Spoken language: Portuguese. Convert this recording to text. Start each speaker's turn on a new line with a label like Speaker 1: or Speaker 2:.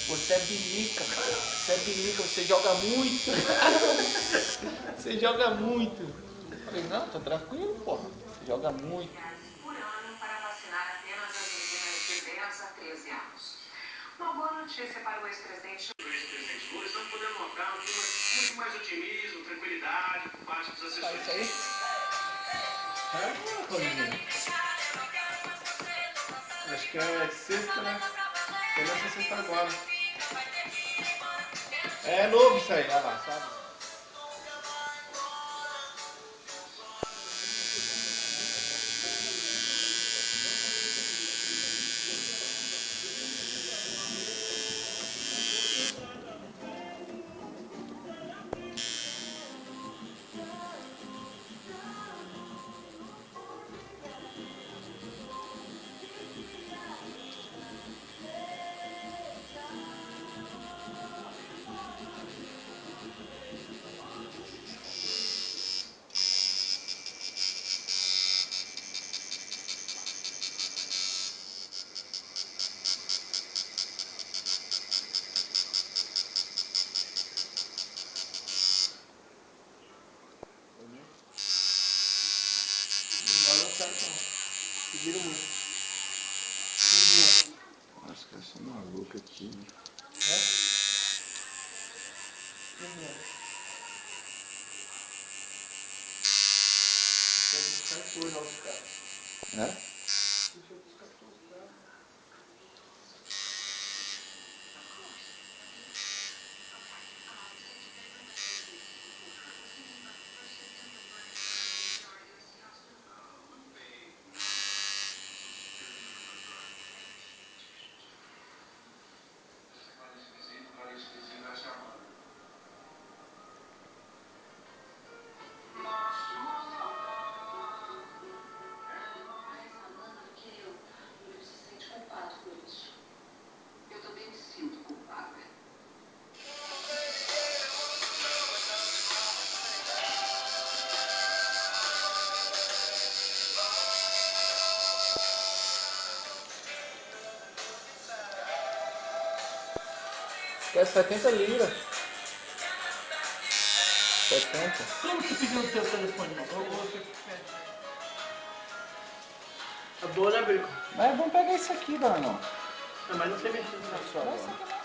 Speaker 1: Você é bilica, cara. Você é bilica, você joga muito. Você joga muito. Eu falei, não, tá tranquilo, porra. Você joga muito.
Speaker 2: Por ano para vacinar apenas as meninas de 10 a 13 anos. Uma boa notícia para o ex-presidente. O ex-presidente Lula, estamos podendo notar muito mais otimismo, tranquilidade por parte dos assessores.
Speaker 1: Isso aí?
Speaker 3: Acho que é sexta, né? Começa sexta agora. É novo isso aí, olha lá, sabe?
Speaker 1: Pediram muito.
Speaker 4: Acho que essa maluca aqui. É?
Speaker 2: Culpado por isso. Eu também me sinto culpada.
Speaker 1: Quer 70 libras. 70.
Speaker 5: Como você pediu o teu telefone, não? Ou você pede? A boa, né, Bacon?
Speaker 4: Mas vamos pegar isso aqui, Danão.
Speaker 5: Não, mas não sei mexer nisso
Speaker 4: Só
Speaker 5: agora.
Speaker 4: agora.